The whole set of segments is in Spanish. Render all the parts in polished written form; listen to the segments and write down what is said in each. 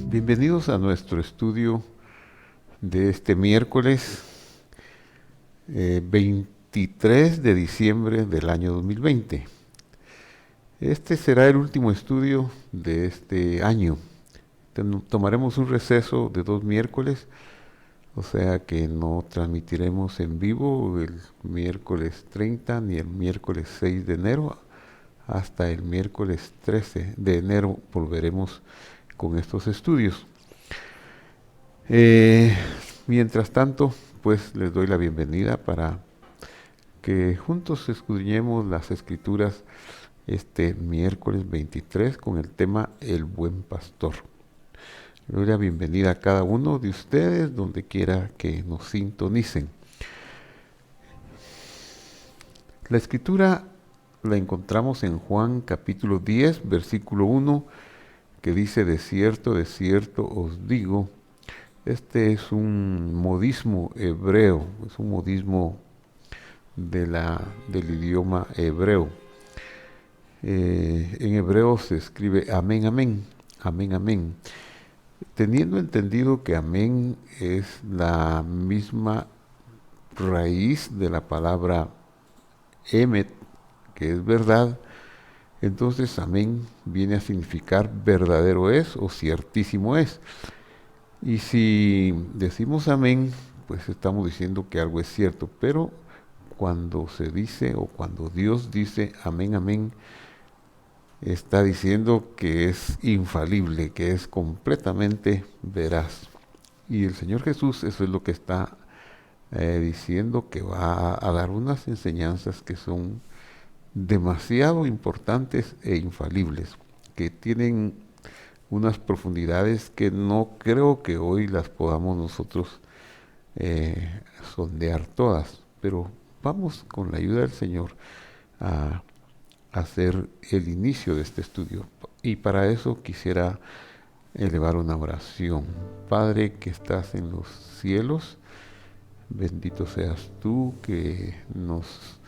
Bienvenidos a nuestro estudio de este miércoles 23 de diciembre del año 2020. Este será el último estudio de este año. Tomaremos un receso de 2 miércoles, o sea que no transmitiremos en vivo el miércoles 30 ni el miércoles 6 de enero. Hasta el miércoles 13 de enero volveremos con estos estudios. Mientras tanto, pues les doy la bienvenida para que juntos escudriñemos las Escrituras este miércoles 23 con el tema El Buen Pastor. Le doy la bienvenida a cada uno de ustedes donde quiera que nos sintonicen. La Escritura la encontramos en Juan capítulo 10, versículo 1, que dice: de cierto os digo. Este es un modismo hebreo, es un modismo del idioma hebreo. En hebreo se escribe amén, amén, amén, amén. Teniendo entendido que amén es la misma raíz de la palabra emet, que es verdad, entonces amén viene a significar verdadero es o ciertísimo es. Y si decimos amén, pues estamos diciendo que algo es cierto, pero cuando se dice o cuando Dios dice amén, amén, está diciendo que es infalible, que es completamente veraz. Y el Señor Jesús eso es lo que está diciendo, que va a dar unas enseñanzas que son demasiado importantes e infalibles, que tienen unas profundidades que no creo que hoy las podamos nosotros sondear todas, pero vamos con la ayuda del Señor a hacer el inicio de este estudio. Y para eso quisiera elevar una oración. Padre que estás en los cielos, bendito seas tú que nos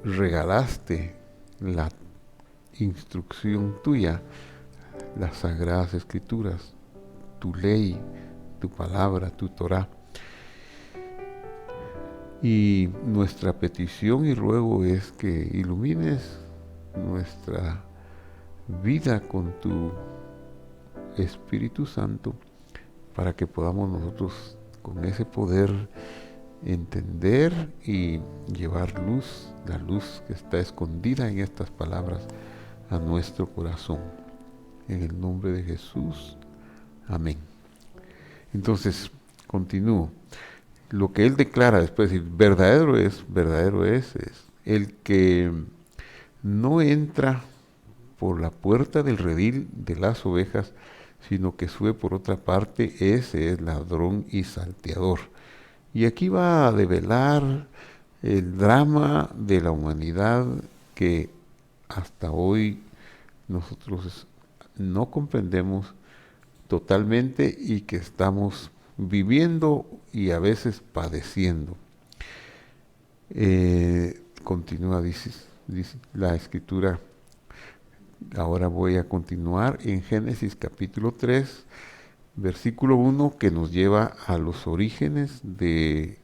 regalaste la instrucción tuya, las sagradas escrituras, tu ley, tu palabra, tu Torá. Y nuestra petición y ruego es que ilumines nuestra vida con tu Espíritu Santo para que podamos nosotros con ese poder entender y llevar luz, la luz que está escondida en estas palabras, a nuestro corazón. En el nombre de Jesús. Amén. Entonces, continúo. Lo que él declara después de decir verdadero es el que no entra por la puerta del redil de las ovejas, sino que sube por otra parte, ese es ladrón y salteador. Y aquí va a develar el drama de la humanidad que hasta hoy nosotros no comprendemos totalmente y que estamos viviendo y a veces padeciendo. Continúa, dice la escritura. Ahora voy a continuar en Génesis capítulo 3, versículo 1, que nos lleva a los orígenes de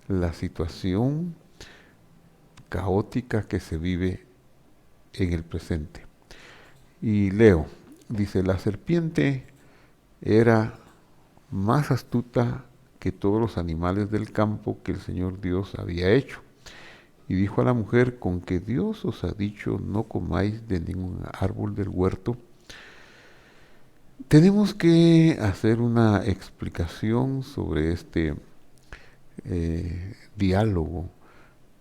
la situación caótica que se vive en el presente. Y leo, dice, la serpiente era más astuta que todos los animales del campo que el Señor Dios había hecho. Y dijo a la mujer, con que Dios os ha dicho, no comáis de ningún árbol del huerto. Tenemos que hacer una explicación sobre este diálogo.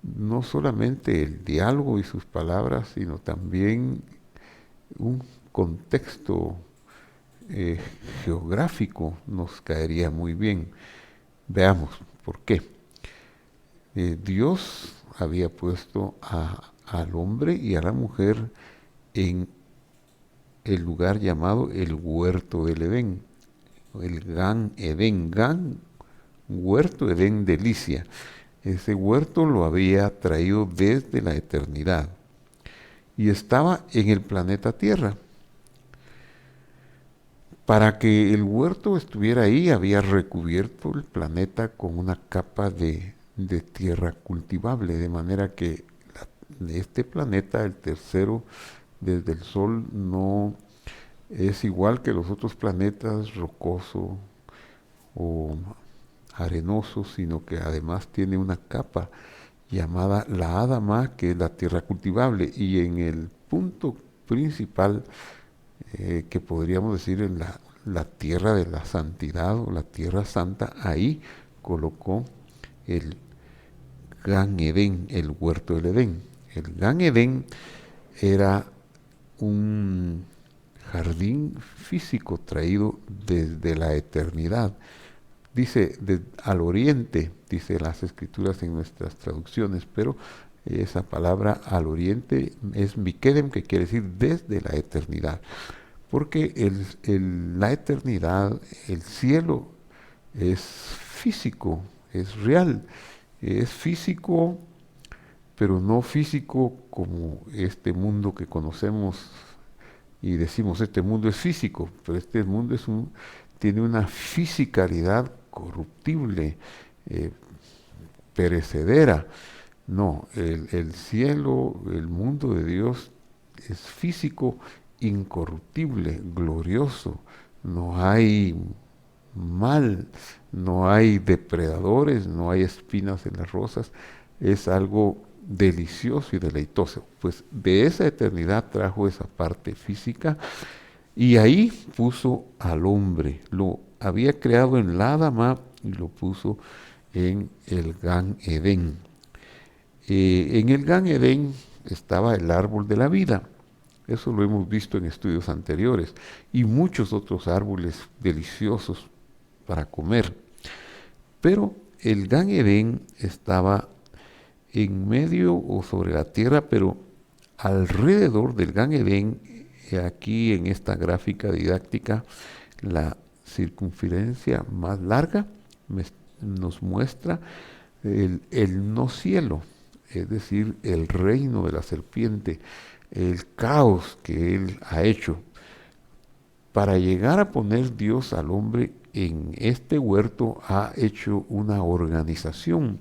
No solamente el diálogo y sus palabras, sino también un contexto geográfico nos caería muy bien. Veamos por qué. Dios había puesto al hombre y a la mujer en el lugar llamado el huerto del Edén, el Gan Edén, Gan, huerto Edén delicia. Ese huerto lo había traído desde la eternidad y estaba en el planeta Tierra. Para que el huerto estuviera ahí, había recubierto el planeta con una capa de tierra cultivable, de manera que este planeta, el tercero desde el Sol, no es igual que los otros planetas, rocoso o arenoso, sino que además tiene una capa llamada la Adama, que es la tierra cultivable, y en el punto principal, que podríamos decir en la tierra de la santidad o la tierra santa, ahí colocó el Gan Edén, el huerto del Edén. El Gan Edén era un jardín físico traído desde la eternidad. Dice al oriente, dice las escrituras en nuestras traducciones, pero esa palabra al oriente es Mikedem, que quiere decir desde la eternidad. Porque la eternidad, el cielo, es físico, es real, es físico, pero no físico como este mundo que conocemos y decimos este mundo es físico, pero este mundo tiene una fisicalidad corruptible, perecedera. No, el cielo, el mundo de Dios es físico, incorruptible, glorioso. No hay mal, no hay depredadores, no hay espinas en las rosas. Es algo delicioso y deleitoso. Pues de esa eternidad trajo esa parte física y ahí puso al hombre. Lo había creado en la Adama y lo puso en el Gan Edén. En el Gan Edén estaba el árbol de la vida. Eso lo hemos visto en estudios anteriores. Y muchos otros árboles deliciosos para comer. Pero el Gan Edén estaba en medio o sobre la tierra, pero alrededor del Gan Edén, aquí en esta gráfica didáctica, la circunferencia más larga nos muestra el no cielo, es decir, el reino de la serpiente, el caos que él ha hecho. Para llegar a poner Dios al hombre en este huerto, ha hecho una organización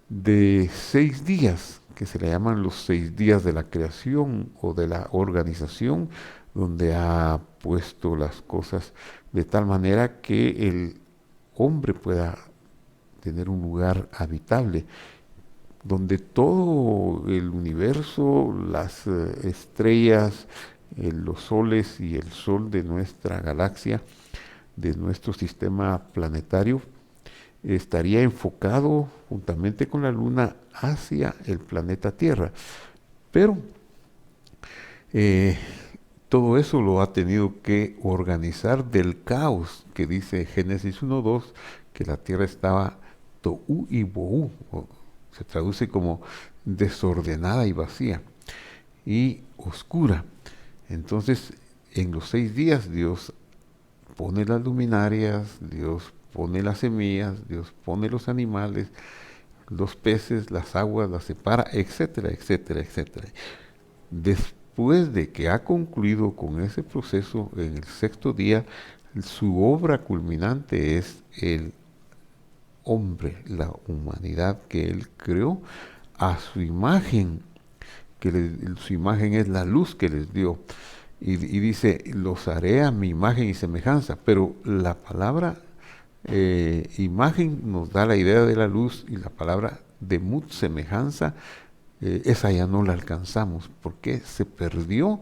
de 6 días, que se le llaman los 6 días de la creación o de la organización, donde ha puesto las cosas de tal manera que el hombre pueda tener un lugar habitable, donde todo el universo, las estrellas, los soles y el sol de nuestra galaxia, de nuestro sistema planetario, estaría enfocado juntamente con la luna hacia el planeta Tierra. Pero Eh, Todo eso lo ha tenido que organizar del caos que dice Génesis 1:2, que la tierra estaba tohu y bohu, o se traduce como desordenada y vacía y oscura. Entonces, en los 6 días Dios pone las luminarias, Dios pone las semillas, Dios pone los animales, los peces, las aguas, las separa, etcétera, etcétera, etcétera. Después de que ha concluido con ese proceso, en el 6.º día, su obra culminante es el hombre, la humanidad que él creó a su imagen, su imagen es la luz que les dio. Y dice, los haré a mi imagen y semejanza, pero la palabra imagen nos da la idea de la luz y la palabra demut, semejanza, esa ya no la alcanzamos porque se perdió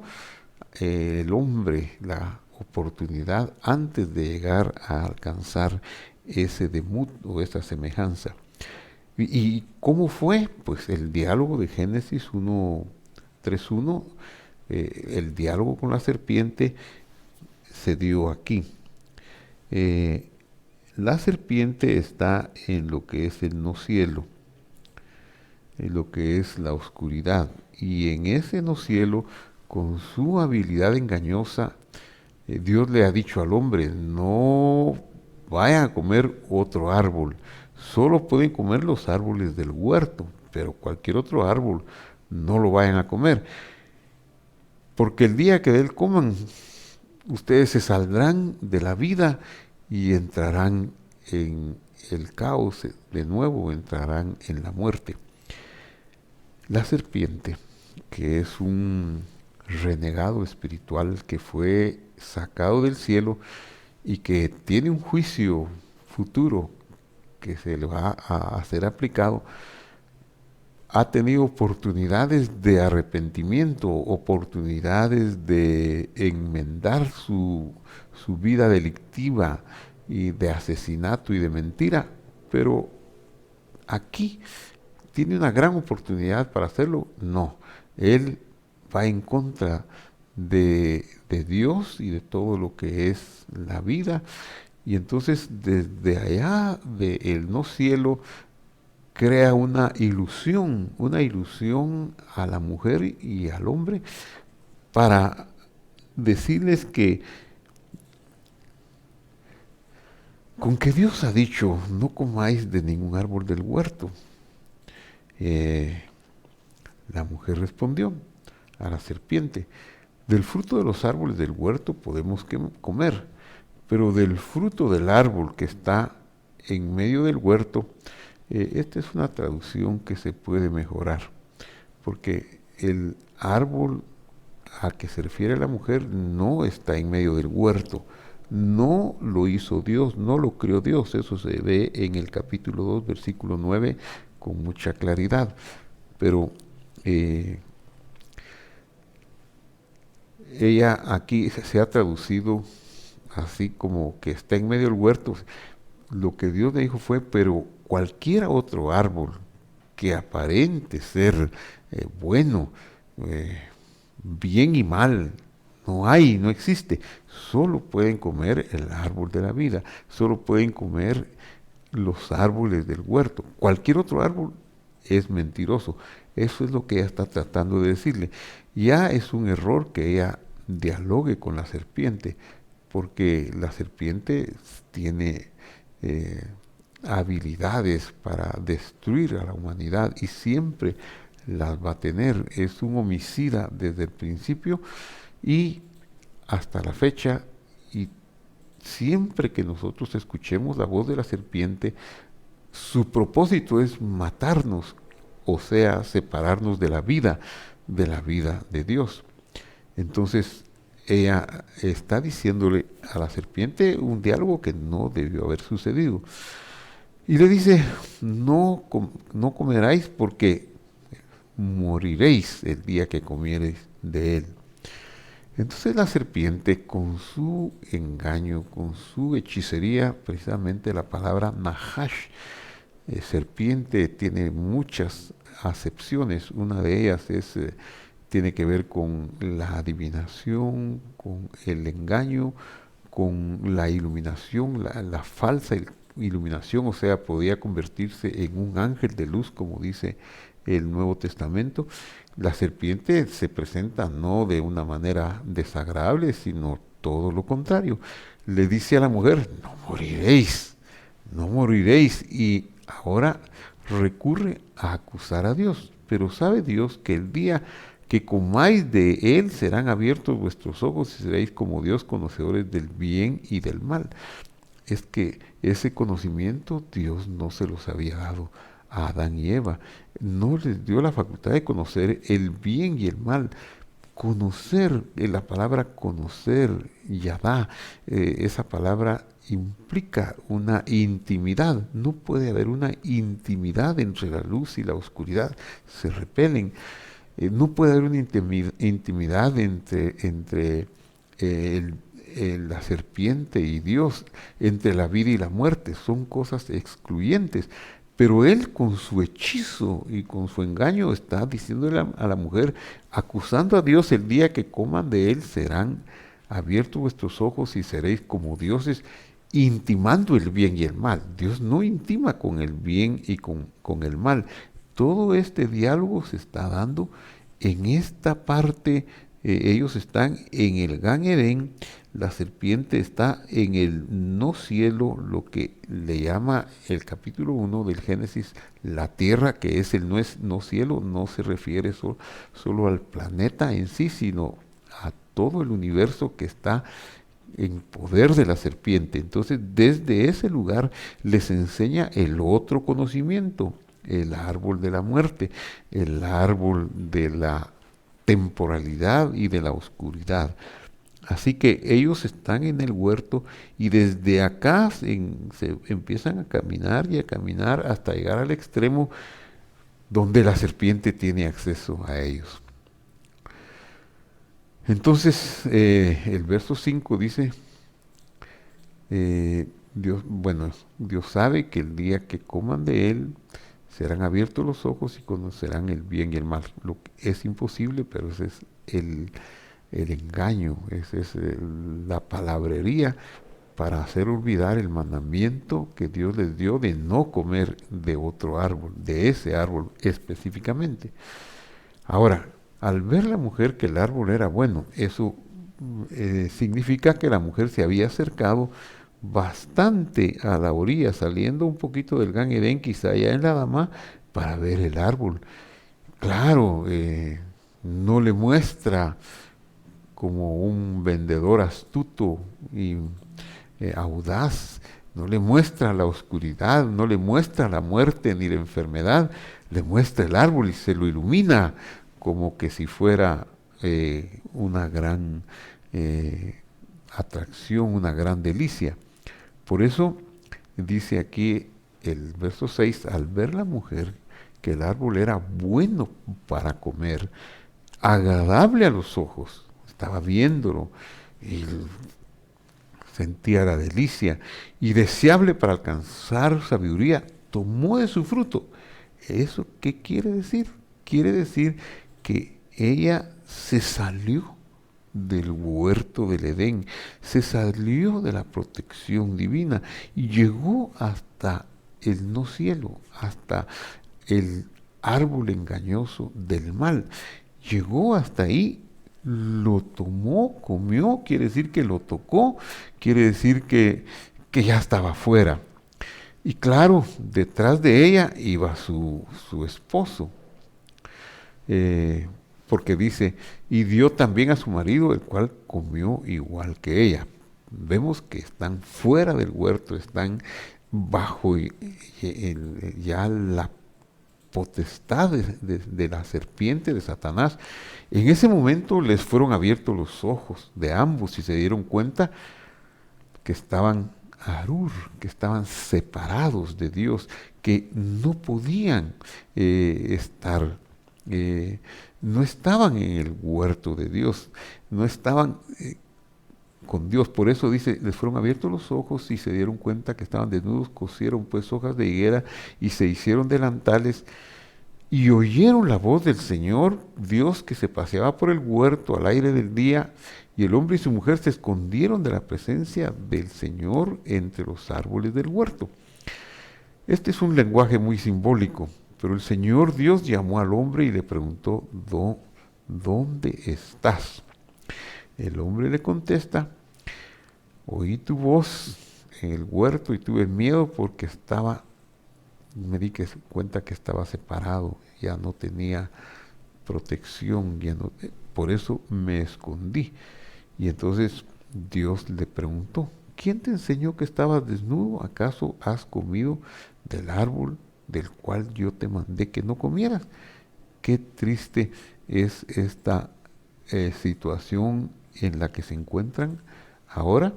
el hombre la oportunidad antes de llegar a alcanzar ese demut o esa semejanza. ¿Y cómo fue? Pues el diálogo de Génesis 1:3:1, el diálogo con la serpiente se dio aquí. Eh, la serpiente está en lo que es el no cielo, en lo que es la oscuridad. Y en ese no cielo, con su habilidad engañosa, Dios le ha dicho al hombre, no vayan a comer otro árbol, solo pueden comer los árboles del huerto, pero cualquier otro árbol no lo vayan a comer, porque el día que de él coman, ustedes se saldrán de la vida y entrarán en el caos de nuevo, entrarán en la muerte. La serpiente, que es un renegado espiritual que fue sacado del cielo y que tiene un juicio futuro que se le va a ser aplicado, ha tenido oportunidades de arrepentimiento, oportunidades de enmendar su vida delictiva y de asesinato y de mentira, pero aquí tiene una gran oportunidad para hacerlo. No, él va en contra de Dios y de todo lo que es la vida. Y entonces desde allá del no cielo crea una ilusión a la mujer y al hombre para decirles que con que Dios ha dicho no comáis de ningún árbol del huerto. Eh, la mujer respondió a la serpiente, del fruto de los árboles del huerto podemos comer, pero del fruto del árbol que está en medio del huerto, esta es una traducción que se puede mejorar, porque el árbol a que se refiere la mujer no está en medio del huerto, no lo hizo Dios, no lo creó Dios, eso se ve en el capítulo 2, versículo 9, con mucha claridad, pero ella aquí se ha traducido así como que está en medio del huerto. Lo que Dios le dijo fue, pero cualquier otro árbol que aparente ser bueno, eh, bien y mal, no hay, no existe. Solo pueden comer el árbol de la vida, solo pueden comer los árboles del huerto. Cualquier otro árbol es mentiroso. Eso es lo que ella está tratando de decirle. Ya es un error que ella dialogue con la serpiente, porque la serpiente tiene habilidades para destruir a la humanidad y siempre las va a tener. Es un homicida desde el principio y hasta la fecha, y siempre que nosotros escuchemos la voz de la serpiente, su propósito es matarnos, o sea, separarnos de la vida de Dios. Entonces, ella está diciéndole a la serpiente un diálogo que no debió haber sucedido. Y le dice, no comeráis porque moriréis el día que comiereis de él. Entonces la serpiente, con su engaño, con su hechicería, precisamente la palabra nahash, serpiente, tiene muchas acepciones. Una de ellas es tiene que ver con la adivinación, con el engaño, con la iluminación, la falsa iluminación, o sea, podía convertirse en un ángel de luz, como dice el Nuevo Testamento. La serpiente se presenta no de una manera desagradable, sino todo lo contrario. Le dice a la mujer, no moriréis, no moriréis. Y ahora recurre a acusar a Dios. Pero sabe Dios que el día que comáis de él serán abiertos vuestros ojos y seréis como Dios, conocedores del bien y del mal. Es que ese conocimiento Dios no se los había dado a Adán y Eva. No les dio la facultad de conocer el bien y el mal. Conocer, la palabra conocer, yadá, esa palabra implica una intimidad. No puede haber una intimidad entre la luz y la oscuridad. Se repelen. No puede haber una intimidad entre la serpiente y Dios, entre la vida y la muerte. Son cosas excluyentes. Pero él con su hechizo y con su engaño está diciéndole a la mujer, acusando a Dios: el día que coman de él serán abiertos vuestros ojos y seréis como dioses, intimando el bien y el mal. Dios no intima con el bien y con el mal. Todo este diálogo se está dando en esta parte. Ellos están en el Gan Edén, la serpiente está en el no cielo, lo que le llama el capítulo 1 del Génesis, la tierra, que es el no cielo. No se refiere solo al planeta en sí, sino a todo el universo que está en poder de la serpiente. Entonces, desde ese lugar les enseña el otro conocimiento, el árbol de la muerte, el árbol de la temporalidad y de la oscuridad. Así que ellos están en el huerto y desde acá se empiezan a caminar y a caminar hasta llegar al extremo donde la serpiente tiene acceso a ellos. Entonces, el verso 5 dice, Dios sabe que el día que coman de él serán abiertos los ojos y conocerán el bien y el mal. Lo que es imposible, pero ese es el engaño, esa es la palabrería para hacer olvidar el mandamiento que Dios les dio de no comer de otro árbol, de ese árbol específicamente. Ahora, al ver la mujer que el árbol era bueno, eso significa que la mujer se había acercado bastante a la orilla, saliendo un poquito del Gan Edén, quizá ya en la Dama, para ver el árbol. Claro, no le muestra como un vendedor astuto y audaz, no le muestra la oscuridad, no le muestra la muerte ni la enfermedad, le muestra el árbol y se lo ilumina como que si fuera una gran atracción, una gran delicia. Por eso dice aquí el verso 6, al ver la mujer que el árbol era bueno para comer, agradable a los ojos, estaba viéndolo y sentía la delicia, y deseable para alcanzar sabiduría, tomó de su fruto. ¿Eso qué quiere decir? Quiere decir que ella se salió del huerto del Edén, se salió de la protección divina y llegó hasta el no cielo, hasta el árbol engañoso del mal. Llegó hasta ahí, lo tomó, comió, quiere decir que lo tocó, quiere decir que ya estaba fuera. Y claro, detrás de ella iba su esposo, porque dice, y dio también a su marido, el cual comió igual que ella. Vemos que están fuera del huerto, están bajo ya la potestad de la serpiente, de Satanás. En ese momento les fueron abiertos los ojos de ambos y se dieron cuenta que estaban arur, que estaban separados de Dios, que no podían estar, no estaban en el huerto de Dios, no estaban con Dios. Por eso dice, les fueron abiertos los ojos y se dieron cuenta que estaban desnudos, cosieron pues hojas de higuera y se hicieron delantales. Y oyeron la voz del Señor Dios que se paseaba por el huerto al aire del día, y el hombre y su mujer se escondieron de la presencia del Señor entre los árboles del huerto. Este es un lenguaje muy simbólico, pero el Señor Dios llamó al hombre y le preguntó, ¿dónde estás? El hombre le contesta, oí tu voz en el huerto y tuve miedo porque me di cuenta que estaba separado, ya no tenía protección, por eso me escondí. Y entonces Dios le preguntó, ¿quién te enseñó que estabas desnudo? ¿Acaso has comido del árbol del cual yo te mandé que no comieras? Qué triste es esta situación en la que se encuentran ahora.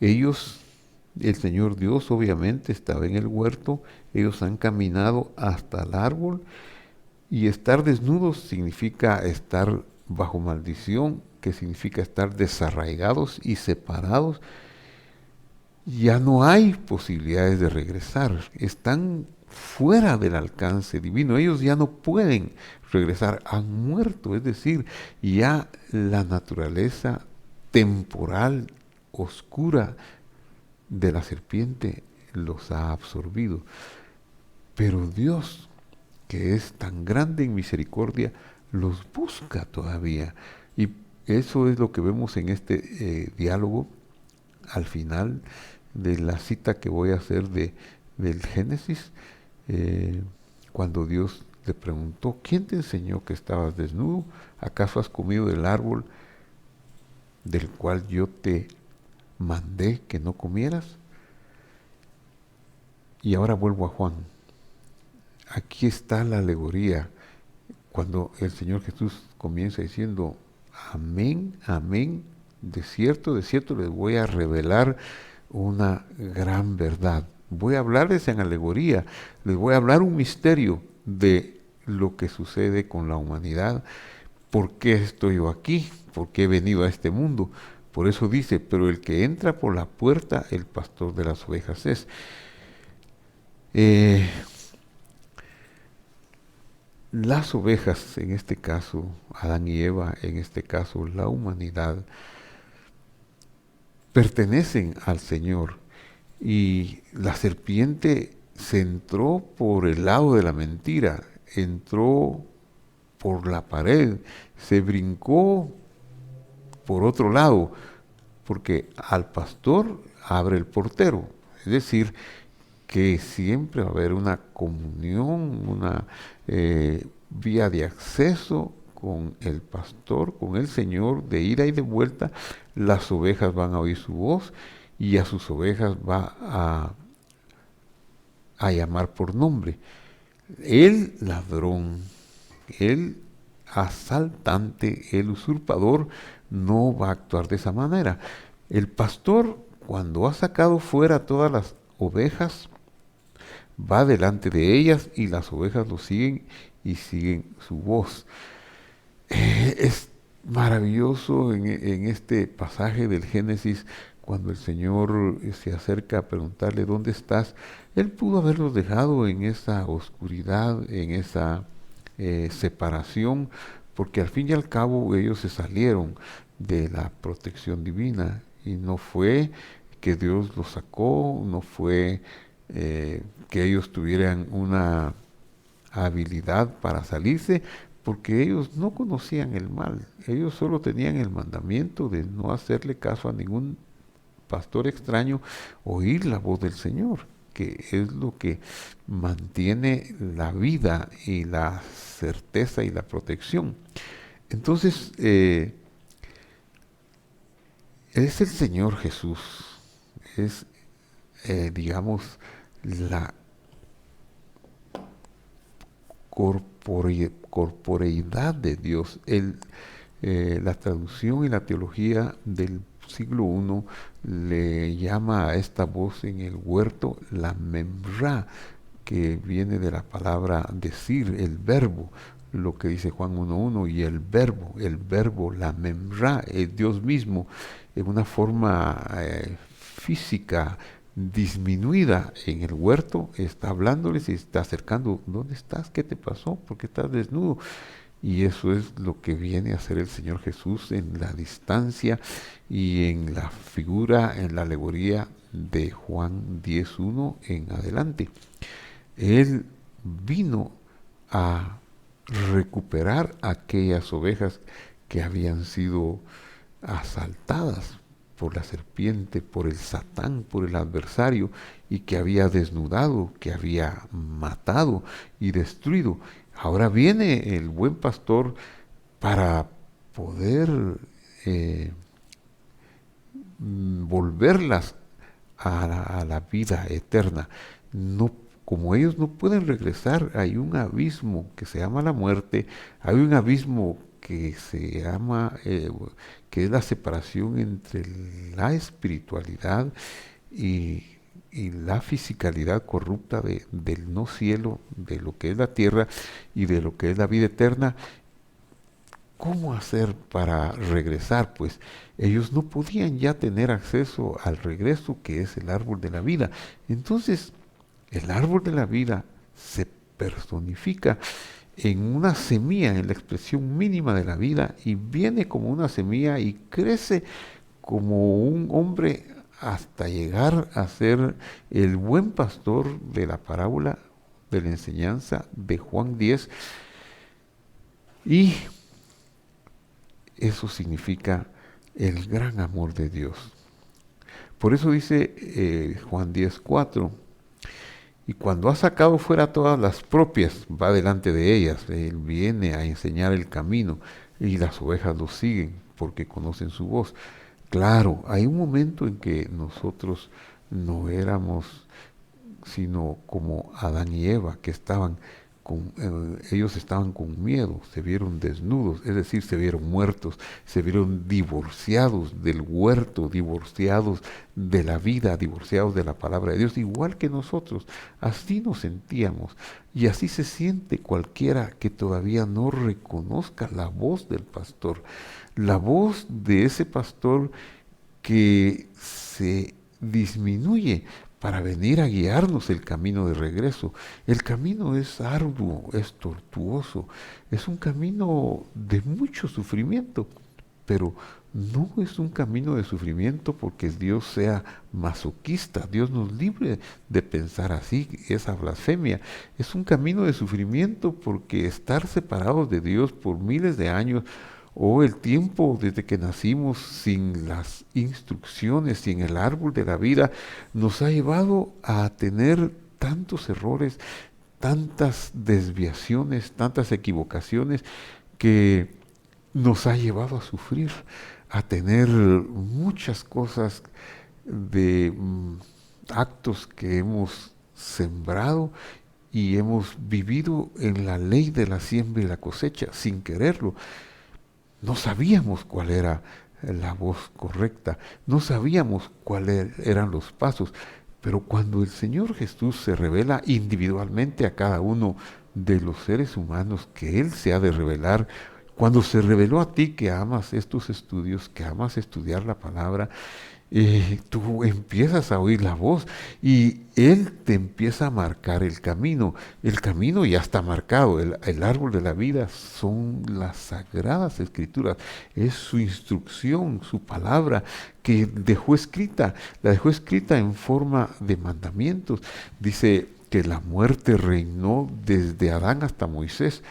Ellos, el Señor Dios obviamente estaba en el huerto, ellos han caminado hasta el árbol, y estar desnudos significa estar bajo maldición, que significa estar desarraigados y separados. Ya no hay posibilidades de regresar, están fuera del alcance divino, ellos ya no pueden regresar, han muerto, es decir, ya la naturaleza temporal, oscura de la serpiente los ha absorbido. Pero Dios, que es tan grande en misericordia, los busca todavía. Y eso es lo que vemos en este diálogo al final de la cita que voy a hacer del Génesis, cuando Dios le preguntó, ¿quién te enseñó que estabas desnudo? ¿Acaso has comido del árbol del cual yo te mandé que no comieras? Y ahora vuelvo a Juan. Aquí está la alegoría, cuando el Señor Jesús comienza diciendo, amén, amén, de cierto les voy a revelar una gran verdad. Voy a hablarles en alegoría, les voy a hablar un misterio de lo que sucede con la humanidad, por qué estoy yo aquí, por qué he venido a este mundo. Por eso dice, pero el que entra por la puerta, el pastor de las ovejas es. Eh, Las ovejas, en este caso Adán y Eva, en este caso la humanidad, pertenecen al Señor. Y la serpiente se entró por el lado de la mentira, entró por la pared, se brincó por otro lado, porque al pastor abre el portero. Es decir, que siempre va a haber una comunión, una vía de acceso con el pastor, con el Señor, de ida y de vuelta. Las ovejas van a oír su voz y a sus ovejas va a llamar por nombre. El ladrón, el asaltante, el usurpador, no va a actuar de esa manera. El pastor, cuando ha sacado fuera todas las ovejas, va delante de ellas y las ovejas lo siguen y siguen su voz. Es maravilloso en este pasaje del Génesis, cuando el Señor se acerca a preguntarle dónde estás. Él pudo haberlos dejado en esa oscuridad, en esa separación, porque al fin y al cabo ellos se salieron de la protección divina, y no fue que Dios los sacó, no fue que ellos tuvieran una habilidad para salirse, porque ellos no conocían el mal, ellos solo tenían el mandamiento de no hacerle caso a ningún pastor extraño, oír la voz del Señor, que es lo que mantiene la vida y la certeza y la protección. Entonces, es el Señor Jesús, es, digamos, la corporeidad de Dios. La traducción y la teología del siglo I le llama a esta voz en el huerto la memra, que viene de la palabra decir, el verbo, lo que dice Juan 1.1, y el verbo, la memra, es Dios mismo, en una forma física, disminuida en el huerto, está hablándoles y está acercando. ¿Dónde estás? ¿Qué te pasó? ¿Por qué estás desnudo? Y eso es lo que viene a hacer el Señor Jesús en la distancia y en la figura, en la alegoría de Juan 10:1 en adelante. Él vino a recuperar aquellas ovejas que habían sido asaltadas por la serpiente, por el Satán, por el adversario, y que había desnudado, que había matado y destruido. Ahora viene el buen pastor para poder eh, volverlas a la vida eterna. No, como ellos no pueden regresar, hay un abismo que se llama la muerte, hay un abismo que se llama, que es la separación entre la espiritualidad y, y la fisicalidad corrupta del no cielo, de lo que es la tierra y de lo que es la vida eterna. ¿Cómo hacer para regresar? Pues ellos no podían ya tener acceso al regreso que es el árbol de la vida. Entonces, el árbol de la vida se personifica en una semilla, en la expresión mínima de la vida, y viene como una semilla y crece como un hombre hasta llegar a ser el buen pastor de la parábola de la enseñanza de Juan 10. Y eso significa el gran amor de Dios. Por eso dice Juan 10:4, y cuando ha sacado fuera todas las propias, va delante de ellas. Él viene a enseñar el camino y las ovejas lo siguen porque conocen su voz. Claro, hay un momento en que nosotros no éramos sino como Adán y Eva, que ellos estaban con miedo, se vieron desnudos, es decir, se vieron muertos, se vieron divorciados del huerto, divorciados de la vida, divorciados de la palabra de Dios, igual que nosotros. Así nos sentíamos y así se siente cualquiera que todavía no reconozca la voz del pastor, la voz de ese pastor que se disminuye para venir a guiarnos el camino de regreso. El camino es arduo, es tortuoso, es un camino de mucho sufrimiento, pero no es un camino de sufrimiento porque Dios sea masoquista. Dios nos libre de pensar así, esa blasfemia. Es un camino de sufrimiento porque estar separados de Dios por miles de años o el tiempo desde que nacimos sin las instrucciones, sin el árbol de la vida, nos ha llevado a tener tantos errores, tantas desviaciones, tantas equivocaciones que nos ha llevado a sufrir, a tener muchas cosas de actos que hemos sembrado y hemos vivido en la ley de la siembra y la cosecha sin quererlo. No sabíamos cuál era la voz correcta, no sabíamos cuáles eran los pasos, pero cuando el Señor Jesús se revela individualmente a cada uno de los seres humanos que Él se ha de revelar, cuando se reveló a ti que amas estos estudios, que amas estudiar la palabra, tú empiezas a oír la voz y Él te empieza a marcar el camino. El camino ya está marcado, el árbol de la vida son las sagradas escrituras, es su instrucción, su palabra que dejó escrita, la dejó escrita en forma de mandamientos. Dice que la muerte reinó desde Adán hasta Moisés,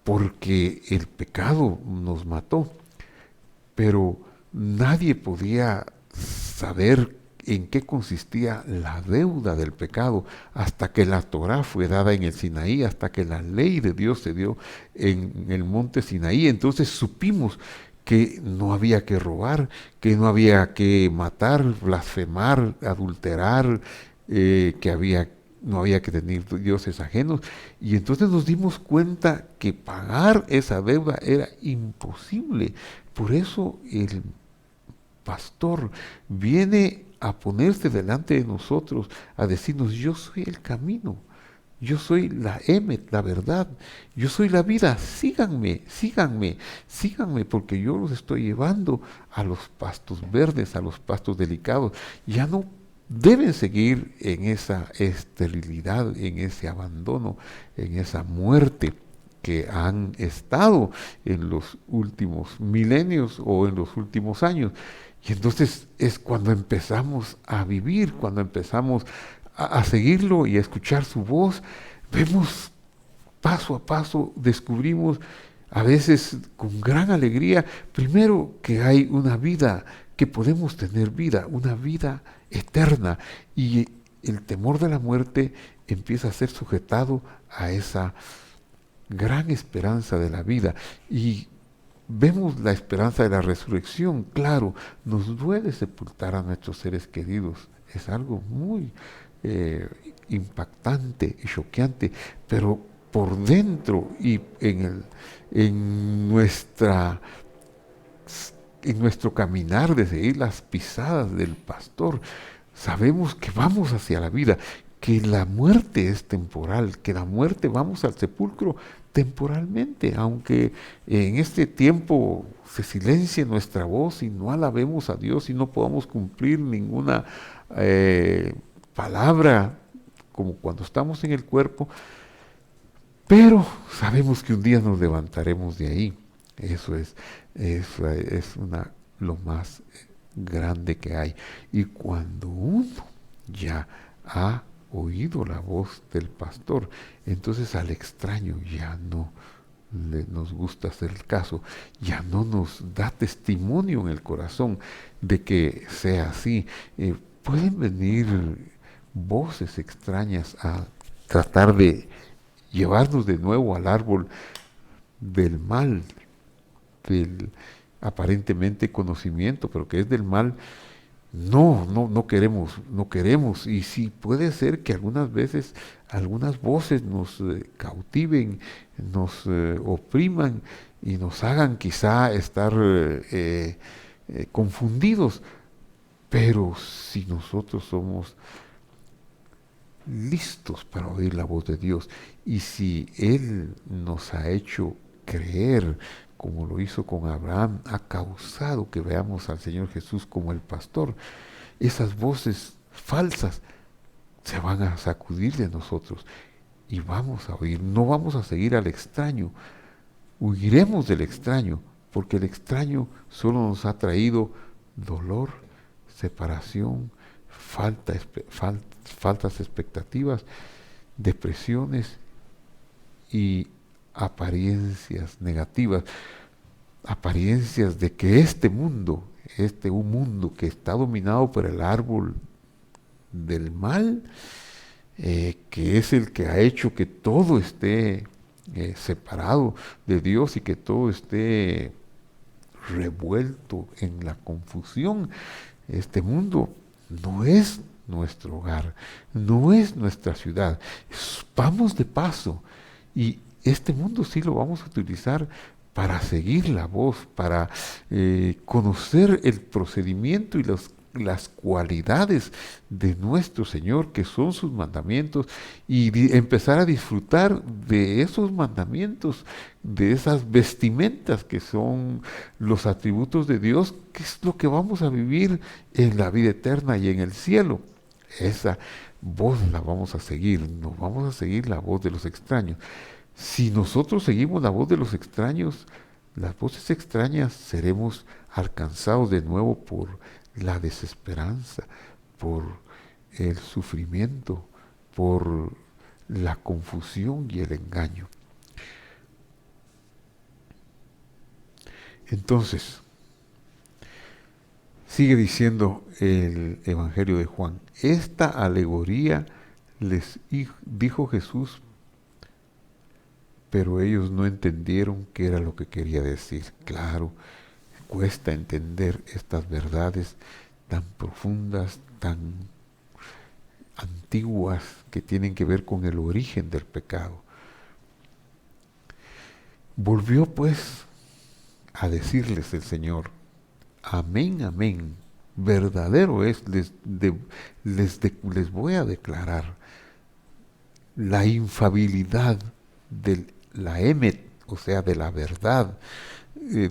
porque el pecado nos mató, pero nadie podía saber en qué consistía la deuda del pecado hasta que la Torá fue dada en el Sinaí, hasta que la ley de Dios se dio en el monte Sinaí. Entonces supimos que no había que robar, que no había que matar, blasfemar, adulterar, no había que tener dioses ajenos. Y entonces nos dimos cuenta que pagar esa deuda era imposible. Por eso el pastor viene a ponerse delante de nosotros, a decirnos: yo soy el camino, yo soy la Emet, la verdad, yo soy la vida, síganme, síganme, síganme, porque yo los estoy llevando a los pastos verdes, a los pastos delicados. Ya no deben seguir en esa esterilidad, en ese abandono, en esa muerte que han estado en los últimos milenios o en los últimos años. Y entonces es cuando empezamos a vivir, cuando empezamos a seguirlo y a escuchar su voz, vemos paso a paso, descubrimos a veces con gran alegría, primero que hay una vida, que podemos tener vida, una vida eterna, y el temor de la muerte empieza a ser sujetado a esa gran esperanza de la vida. Y vemos la esperanza de la resurrección, claro, nos duele sepultar a nuestros seres queridos, es algo muy impactante y choqueante, pero por dentro y en nuestra en nuestro caminar de seguir las pisadas del pastor, sabemos que vamos hacia la vida, que la muerte es temporal, que la muerte vamos al sepulcro temporalmente, aunque en este tiempo se silencie nuestra voz y no alabemos a Dios y no podamos cumplir ninguna palabra como cuando estamos en el cuerpo, pero sabemos que un día nos levantaremos de ahí. Eso es lo más grande que hay. Y cuando uno ya ha oído la voz del pastor, entonces al extraño ya no nos gusta hacer el caso, ya no nos da testimonio en el corazón de que sea así. Pueden venir voces extrañas a tratar de llevarnos de nuevo al árbol del mal, del aparentemente conocimiento, pero que es del mal. No queremos, no queremos. Y sí puede ser que algunas veces algunas voces nos cautiven, nos opriman y nos hagan quizá estar confundidos. Pero si nosotros somos listos para oír la voz de Dios, y si Él nos ha hecho creer, como lo hizo con Abraham, ha causado que veamos al Señor Jesús como el pastor, esas voces falsas se van a sacudir de nosotros y vamos a oír, no vamos a seguir al extraño, huiremos del extraño, porque el extraño solo nos ha traído dolor, separación, faltas expectativas, depresiones y apariencias negativas, apariencias de que un mundo que está dominado por el árbol del mal, que es el que ha hecho que todo esté separado de Dios y que todo esté revuelto en la confusión. Este mundo no es nuestro hogar, no es nuestra ciudad. Vamos de paso y este mundo sí lo vamos a utilizar para seguir la voz, para conocer el procedimiento y las cualidades de nuestro Señor, que son sus mandamientos, y empezar a disfrutar de esos mandamientos, de esas vestimentas que son los atributos de Dios, que es lo que vamos a vivir en la vida eterna y en el cielo. Esa voz la vamos a seguir, no vamos a seguir la voz de los extraños. Si nosotros seguimos la voz de los extraños, las voces extrañas, seremos alcanzados de nuevo por la desesperanza, por el sufrimiento, por la confusión y el engaño. Entonces, sigue diciendo el Evangelio de Juan, esta alegoría les dijo Jesús, pero ellos no entendieron qué era lo que quería decir. Claro, cuesta entender estas verdades tan profundas, tan antiguas, que tienen que ver con el origen del pecado. Volvió pues a decirles el Señor, amén, amén, verdadero es, les voy a declarar la infalibilidad de la emet, o sea, de la verdad,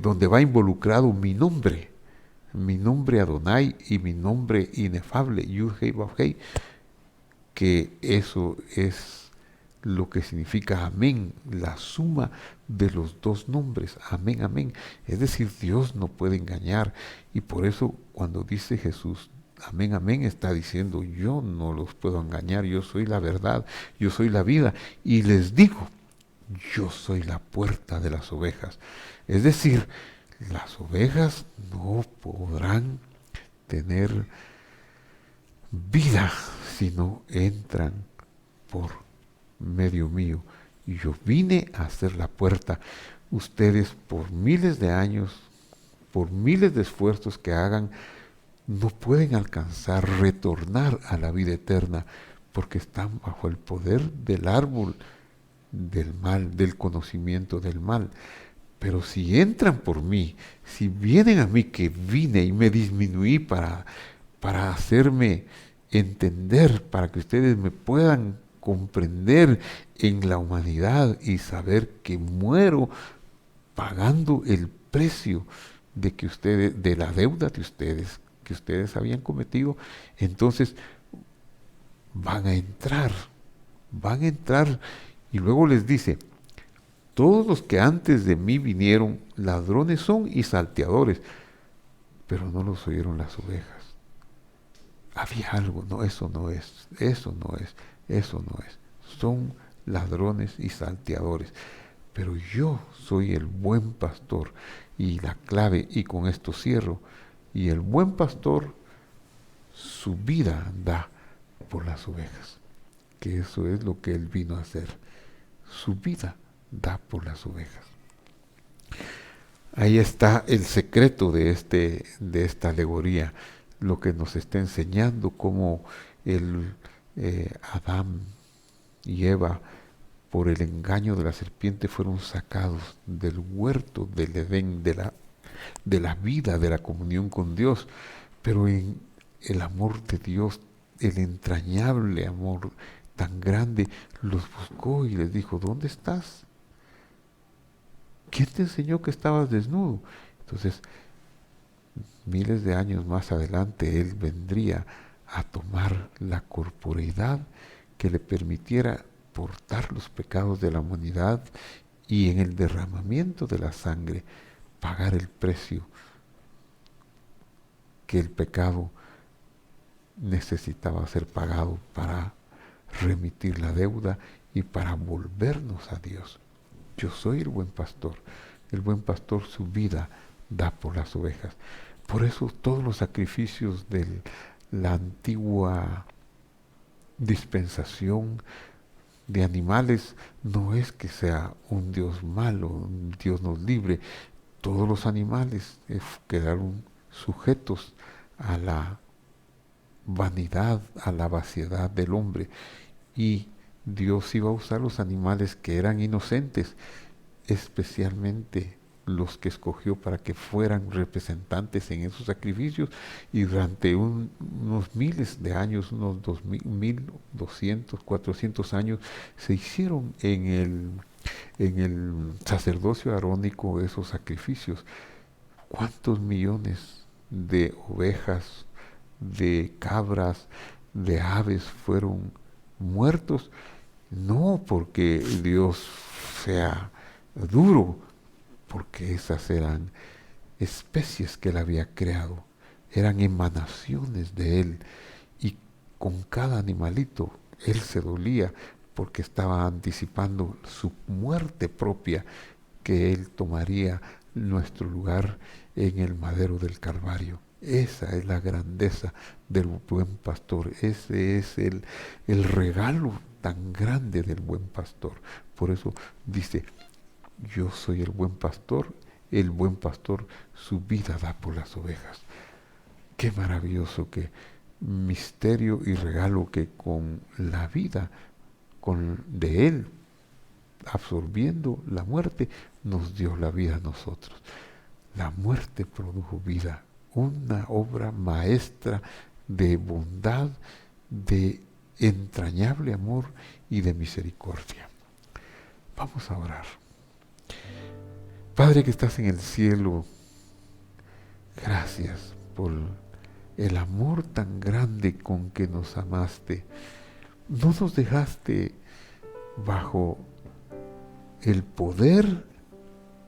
donde va involucrado mi nombre. mi nombre Adonai y mi nombre inefable, Yud-Hei Vav-Hei, que eso es lo que significa amén, la suma de los dos nombres, amén, amén. Es decir, Dios no puede engañar, y por eso cuando dice Jesús, amén, amén, está diciendo, yo no los puedo engañar, yo soy la verdad, yo soy la vida, y les digo, yo soy la puerta de las ovejas. Es decir, las ovejas no podrán tener vida si no entran por medio mío. Y yo vine a hacer la puerta. Ustedes por miles de años, por miles de esfuerzos que hagan, no pueden alcanzar, retornar a la vida eterna, porque están bajo el poder del árbol del mal, del conocimiento del mal. Pero si entran por mí, si vienen a mí que vine y me disminuí para hacerme entender, para que ustedes me puedan comprender en la humanidad y saber que muero pagando el precio de que ustedes, de la deuda de ustedes, que ustedes habían cometido, entonces van a entrar y luego les dice, todos los que antes de mí vinieron, ladrones son y salteadores, pero no los oyeron las ovejas. Había algo, no, eso no es, eso no es, eso no es. Son ladrones y salteadores. Pero yo soy el buen pastor y la clave, y con esto cierro, y el buen pastor su vida da por las ovejas, que eso es lo que él vino a hacer. Su vida da por las ovejas. Ahí está el secreto de esta alegoría, lo que nos está enseñando cómo Adán y Eva, por el engaño de la serpiente, fueron sacados del huerto del Edén, de la vida, de la comunión con Dios, pero en el amor de Dios, el entrañable amor tan grande, los buscó y les dijo, ¿dónde estás? ¿Quién te enseñó que estabas desnudo? Entonces, miles de años más adelante, Él vendría a tomar la corporeidad que le permitiera portar los pecados de la humanidad y en el derramamiento de la sangre pagar el precio que el pecado necesitaba ser pagado para remitir la deuda y para volvernos a Dios. Yo soy el buen pastor. El buen pastor su vida da por las ovejas. Por eso todos los sacrificios de la antigua dispensación de animales no es que sea un Dios malo, un Dios nos libre. Todos los animales quedaron sujetos a la vanidad, a la vaciedad del hombre. Y Dios iba a usar los animales que eran inocentes, especialmente los que escogió para que fueran representantes en esos sacrificios, y durante unos miles de años, unos 1200, 400 años, se hicieron en el sacerdocio arónico esos sacrificios. ¿Cuántos millones de ovejas, de cabras, de aves fueron muertos? No porque Dios sea duro, porque esas eran especies que Él había creado, eran emanaciones de Él, y con cada animalito Él se dolía porque estaba anticipando su muerte propia, que Él tomaría nuestro lugar en el madero del Calvario. Esa es la grandeza del buen pastor, ese es el regalo tan grande del buen pastor. Por eso dice, yo soy el buen pastor su vida da por las ovejas. Qué maravilloso, que misterio y regalo, que con la vida de Él, absorbiendo la muerte, nos dio la vida a nosotros. La muerte produjo vida, una obra maestra de bondad, de entrañable amor y de misericordia. Vamos a orar. Padre que estás en el cielo, gracias por el amor tan grande con que nos amaste. No nos dejaste bajo el poder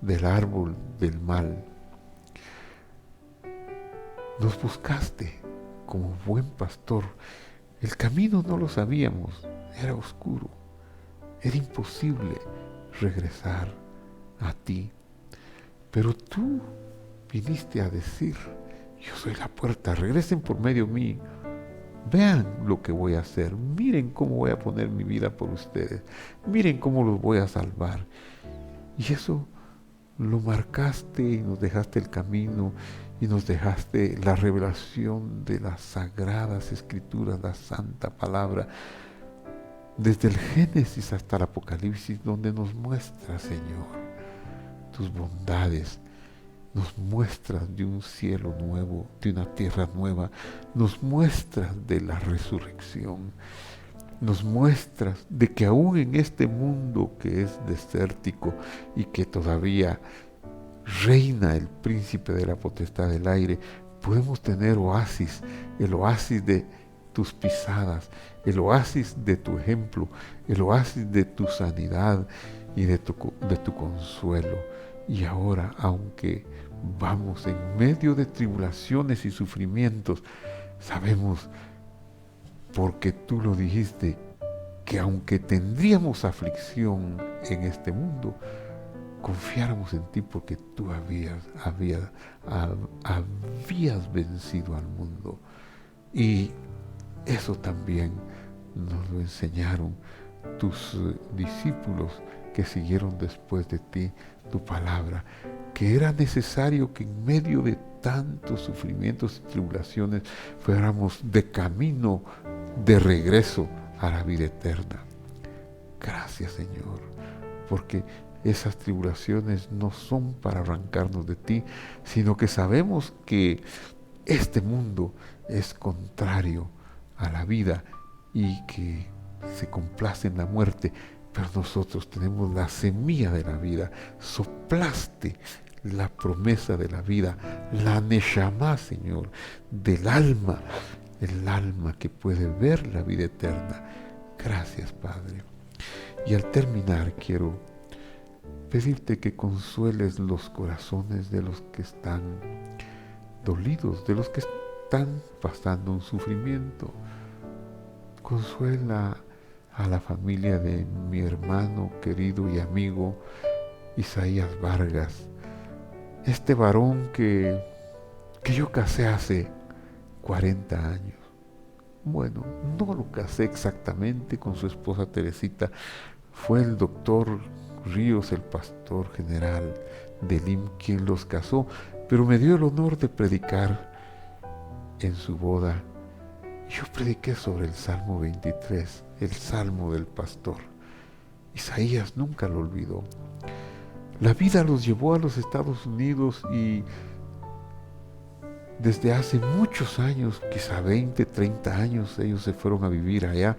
del árbol del mal. Nos buscaste como buen pastor. El camino no lo sabíamos, era oscuro, era imposible regresar a ti. Pero tú viniste a decir: yo soy la puerta, regresen por medio mío. Vean lo que voy a hacer, miren cómo voy a poner mi vida por ustedes, miren cómo los voy a salvar. Y eso lo marcaste y nos dejaste el camino y nos dejaste la revelación de las sagradas escrituras, la santa palabra, desde el Génesis hasta el Apocalipsis, donde nos muestras, Señor, tus bondades, nos muestras de un cielo nuevo, de una tierra nueva, nos muestras de la resurrección, nos muestras de que aún en este mundo que es desértico y que todavía reina el príncipe de la potestad del aire, podemos tener oasis, el oasis de tus pisadas, el oasis de tu ejemplo, el oasis de tu sanidad y de tu consuelo. Y ahora, aunque vamos en medio de tribulaciones y sufrimientos, sabemos, porque tú lo dijiste, que aunque tendríamos aflicción en este mundo, confiáramos en ti porque tú habías vencido al mundo. Y eso también nos lo enseñaron tus discípulos que siguieron después de ti tu palabra, que era necesario que en medio de tantos sufrimientos y tribulaciones fuéramos de camino de regreso a la vida eterna. Gracias, Señor, porque esas tribulaciones no son para arrancarnos de ti, sino que sabemos que este mundo es contrario a la vida y que se complace en la muerte, pero nosotros tenemos la semilla de la vida. Soplaste la promesa de la vida, la neshama, Señor, del alma, el alma que puede ver la vida eterna. Gracias, Padre. Y al terminar quiero pedirte que consueles los corazones de los que están dolidos, de los que están pasando un sufrimiento. Consuela a la familia de mi hermano querido y amigo Isaías Vargas, este varón que yo casé hace 40 años. Bueno, no lo casé exactamente con su esposa Teresita, fue el doctor Ríos, el pastor general de LIM, quien los casó, pero me dio el honor de predicar en su boda. Yo prediqué sobre el Salmo 23, el Salmo del pastor. Isaías nunca lo olvidó. La vida los llevó a los Estados Unidos y desde hace muchos años, quizá 20, 30 años, ellos se fueron a vivir allá,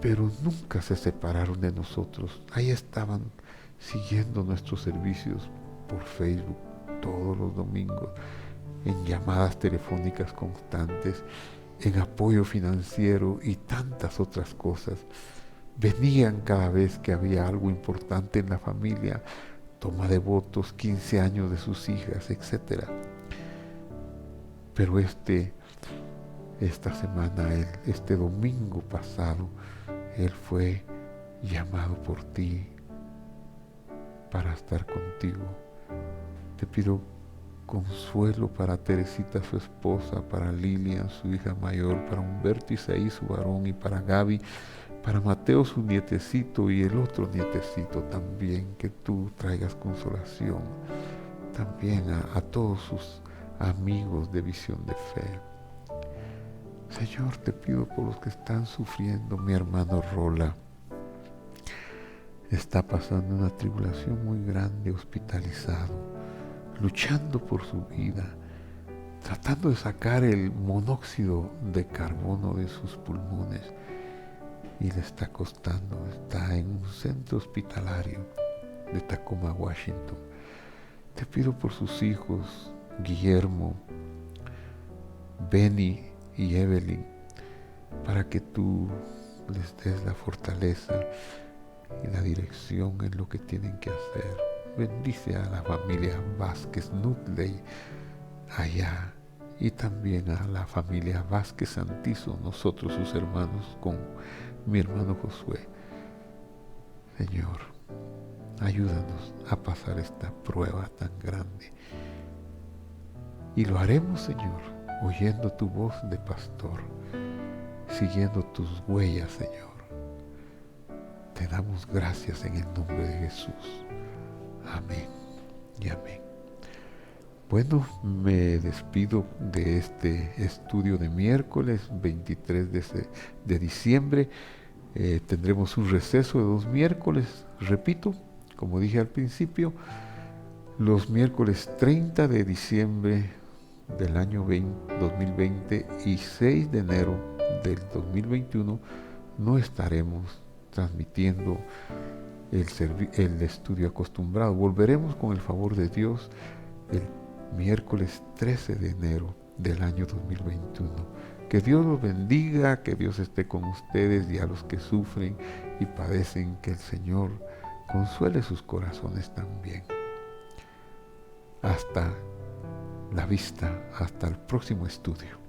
pero nunca se separaron de nosotros. Ahí estaban siguiendo nuestros servicios por Facebook todos los domingos, en llamadas telefónicas constantes, en apoyo financiero y tantas otras cosas. Venían cada vez que había algo importante en la familia, toma de votos, 15 años de sus hijas, etc. Pero esta semana, este domingo pasado, él fue llamado por ti para estar contigo. Te pido consuelo para Teresita, su esposa, para Lilian, su hija mayor, para Humberto Isaí, su varón, y para Gaby, para Mateo, su nietecito, y el otro nietecito también, que tú traigas consolación. También a todos sus amigos de Visión de Fe. Señor, te pido por los que están sufriendo. Mi hermano Rola está pasando una tribulación muy grande, hospitalizado, luchando por su vida, tratando de sacar el monóxido de carbono de sus pulmones, y le está costando. Está en un centro hospitalario de Tacoma, Washington. Te pido por sus hijos, Guillermo, Benny y Evelyn, para que tú les des la fortaleza y la dirección en lo que tienen que hacer. Bendice a la familia Vázquez Nutley allá y también a la familia Vázquez Santizo, nosotros sus hermanos, con mi hermano Josué. Señor, ayúdanos a pasar esta prueba tan grande. Y lo haremos, Señor, oyendo tu voz de pastor, siguiendo tus huellas, Señor. Te damos gracias en el nombre de Jesús. Amén y amén. Bueno, me despido de este estudio de miércoles 23 de diciembre. Tendremos un receso de 2 miércoles, repito, como dije al principio, los miércoles 30 de diciembre del año 2020 y 6 de enero del 2021 no estaremos transmitiendo el estudio acostumbrado. Volveremos con el favor de Dios el miércoles 13 de enero del año 2021. Que Dios los bendiga, que Dios esté con ustedes y a los que sufren y padecen, que el Señor consuele sus corazones también. Hasta la vista, hasta el próximo estudio.